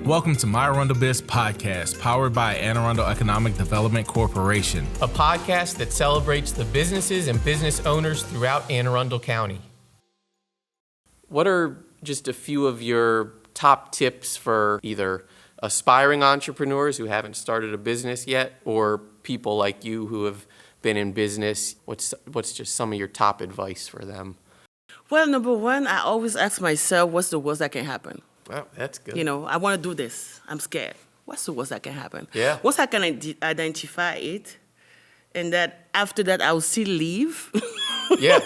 Welcome to My ArundelBiz Podcast, powered by Anne Arundel Economic Development Corporation. A podcast that celebrates the businesses and business owners throughout Anne Arundel County. What are just a few of your top tips for either aspiring entrepreneurs who haven't started a business yet or people like you who have been in business? What's just some of your top advice for them? Well, number one, I always ask myself, what's the worst that can happen? Well, that's good. You know, I want to do this. I'm scared. What's the worst that can happen? Yeah. Once I can identify it, and that after that, I'll still leave. Yeah.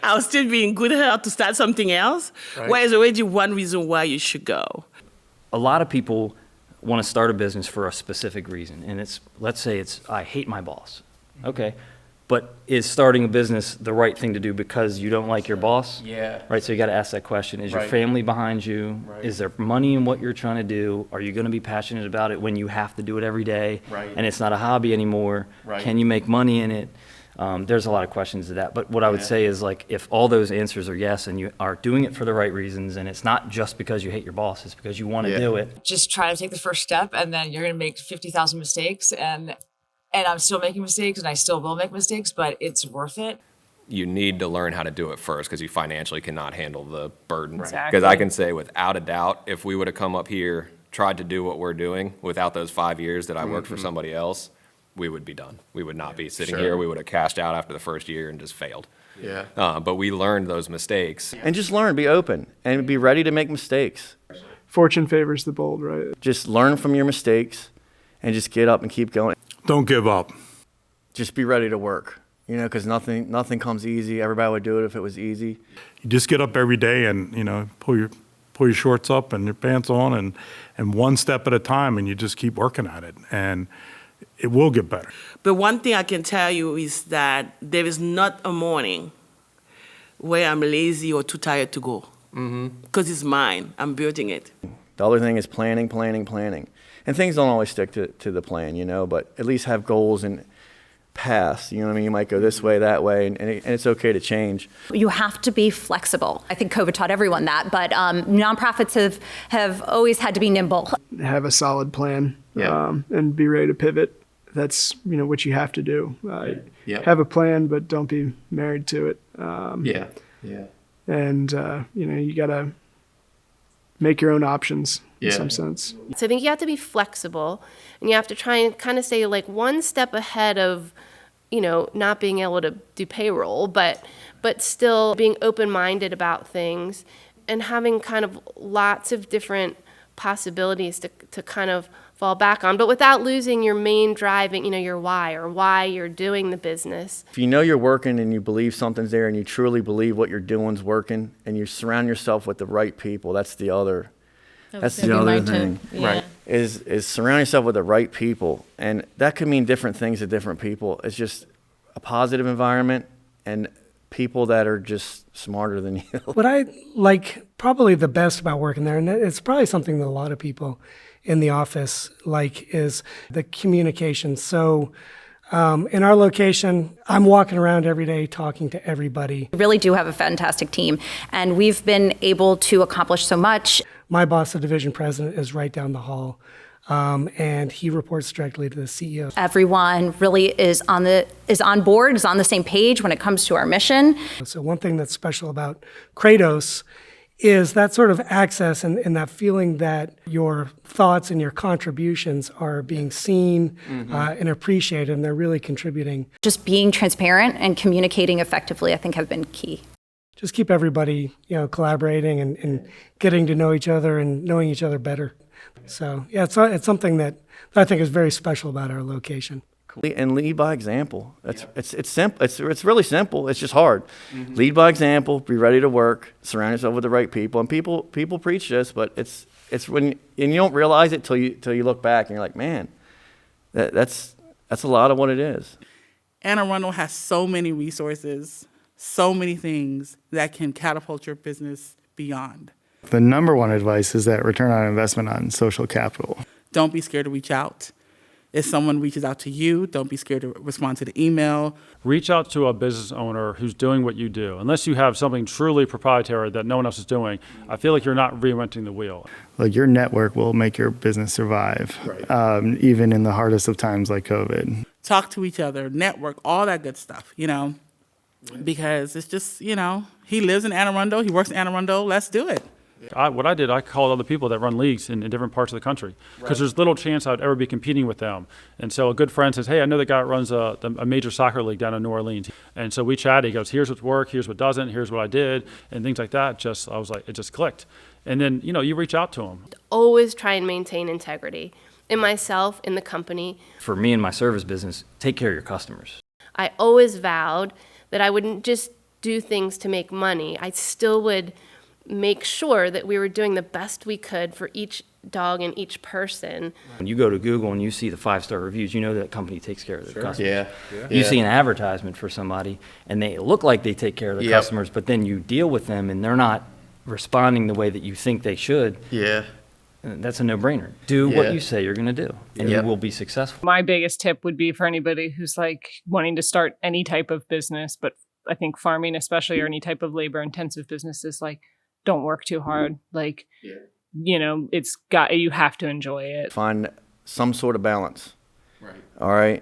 I'll still be in good health to start something else. Right. Well, there's already one reason why you should go. A lot of people want to start a business for a specific reason, and let's say I hate my boss. Okay. But is starting a business the right thing to do because you don't like your boss? Yeah. Right, so you got to ask that question. Is your Right. family behind you? Right. Is there money in what you're trying to do? Are you going to be passionate about it when you have to do it every day? Right. And it's not a hobby anymore? Right. Can you make money in it? There's a lot of questions to that. But what I would Yeah. say is, like, if all those answers are yes and you are doing it for the right reasons, and it's not just because you hate your boss, it's because you want to Yeah. do it. Just try to take the first step, and then you're going to make 50,000 mistakes, and I'm still making mistakes, and I still will make mistakes, but it's worth it. You need to learn how to do it first because you financially cannot handle the burden. Exactly. Because I can say without a doubt, if we would have come up here, tried to do what we're doing without those 5 years that I worked for somebody else, we would be done. We would not be sitting Sure. here. We would have cashed out after the first year and just failed. Yeah. But we learned those mistakes. And just learn, be open, and be ready to make mistakes. Fortune favors the bold, right? Just learn from your mistakes and just get up and keep going. Don't give up. Just be ready to work, you know, because nothing comes easy. Everybody would do it if it was easy. You just get up every day and, you know, pull your shorts up and your pants on and one step at a time, and you just keep working at it, and it will get better. But one thing I can tell you is that there is not a morning where I'm lazy or too tired to go. Because it's mine. I'm building it. The other thing is planning. And things don't always stick to the plan, you know, but at least have goals and paths. You know what I mean? You might go this way, that way, and it's okay to change. You have to be flexible. I think COVID taught everyone that, but nonprofits have always had to be nimble. Have a solid plan, Yeah. and be ready to pivot. That's, you know, what you have to do. Yeah. Have a plan, but don't be married to it. Yeah. And, you know, you got to make your own options Yeah. in some sense. So I think you have to be flexible, and you have to try and kind of stay like one step ahead of, you know, not being able to do payroll, but still being open-minded about things and having kind of lots of different possibilities to kind of fall back on, but without losing your main driving, you know, your why or why you're doing the business. If you know you're working and you believe something's there and you truly believe what you're doing's working and you surround yourself with the right people, that's the other thing. Right. Is surround yourself with the right people. And that could mean different things to different people. It's just a positive environment and people that are just smarter than you. What I like probably the best about working there, and it's probably something that a lot of people in the office like, is the communication. So in our location, I'm walking around every day talking to everybody. We really do have a fantastic team, and we've been able to accomplish so much. My boss, the division president, is right down the hall, and he reports directly to the CEO. Everyone really is on board, is on the same page when it comes to our mission. So one thing that's special about Kratos is that sort of access and that feeling that your thoughts and your contributions are being seen and appreciated, and they're really contributing. Just being transparent and communicating effectively, I think, have been key. Just keep everybody, you know, collaborating and getting to know each other and knowing each other better. So yeah, it's something that I think is very special about our location. And lead by example. It's simple. It's really simple. It's just hard. Lead by example. Be ready to work. Surround yourself with the right people. And people preach this, but it's when and you don't realize it till you look back and you're like, man, that's a lot of what it is. Anne Arundel has so many resources, so many things that can catapult your business beyond. The number one advice is that return on investment on social capital. Don't be scared to reach out. If someone reaches out to you, don't be scared to respond to the email. Reach out to a business owner who's doing what you do. Unless you have something truly proprietary that no one else is doing, I feel like you're not reinventing the wheel. Like, your network will make your business survive, even in the hardest of times like COVID. Talk to each other, network, all that good stuff, because it's just, he lives in Anne Arundel, he works in Anne Arundel, let's do it. What I did, I called other people that run leagues in different parts of the country because there's little chance I'd ever be competing with them. And so a good friend says, hey, I know the guy that runs a major soccer league down in New Orleans. And so we chatted. He goes, here's what's worked, here's what doesn't, here's what I did, and things like that. I was like, it just clicked. And then, you reach out to them. Always try and maintain integrity in myself, in the company. For me and my service business, take care of your customers. I always vowed that I wouldn't just do things to make money. I still would make sure that we were doing the best we could for each dog and each person. When you go to Google and you see the 5-star reviews, you know that company takes care of their customers. Yeah. You see an advertisement for somebody and they look like they take care of their customers, but then you deal with them and they're not responding the way that you think they should. Yeah. That's a no-brainer. Do what you say you're going to do, and you will be successful. My biggest tip would be for anybody who's like wanting to start any type of business, but I think farming especially, or any type of labor-intensive businesses, like, don't work too hard. Like, you have to enjoy it. Find some sort of balance. Right. All right.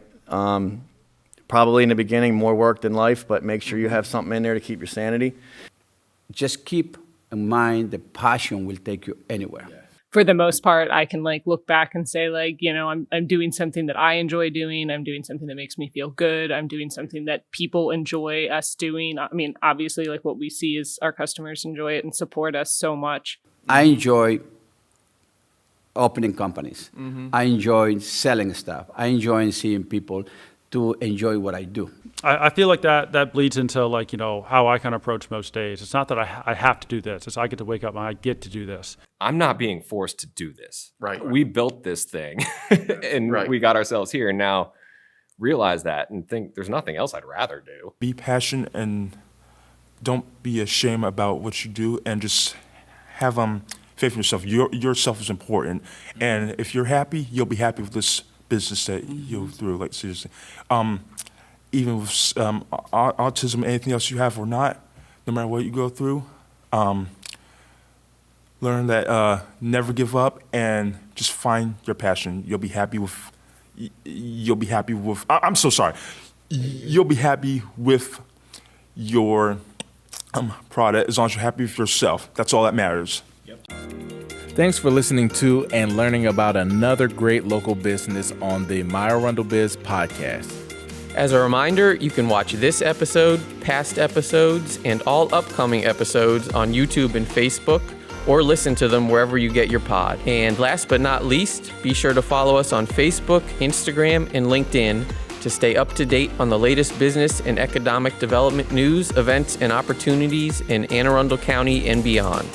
Probably in the beginning, more work than life, but make sure you have something in there to keep your sanity. Just keep in mind the passion will take you anywhere. Yeah. For the most part, I can look back and say I'm doing something that I enjoy doing. I'm doing something that makes me feel good. I'm doing something that people enjoy us doing. I mean, obviously, what we see is our customers enjoy it and support us so much. I enjoy opening companies. Mm-hmm. I enjoy selling stuff. I enjoy seeing people to enjoy what I do. I feel like that bleeds into how I kind of approach most days. It's not that I have to do this. It's I get to wake up and I get to do this. I'm not being forced to do this. Right. We built this thing and we got ourselves here, and now realize that and think there's nothing else I'd rather do. Be passionate and don't be ashamed about what you do, and just have faith in yourself. Yourself is important. And if you're happy, you'll be happy with this business that you'll through, seriously. Even with autism, anything else you have or not, no matter what you go through, learn that never give up and just find your passion. You'll be happy with, I'm so sorry. You'll be happy with your product as long as you're happy with yourself. That's all that matters. Yep. Thanks for listening to and learning about another great local business on the My ArundelBiz Podcast. As a reminder, you can watch this episode, past episodes, and all upcoming episodes on YouTube and Facebook, or listen to them wherever you get your pod. And last but not least, be sure to follow us on Facebook, Instagram, and LinkedIn to stay up to date on the latest business and economic development news, events, and opportunities in Anne Arundel County and beyond.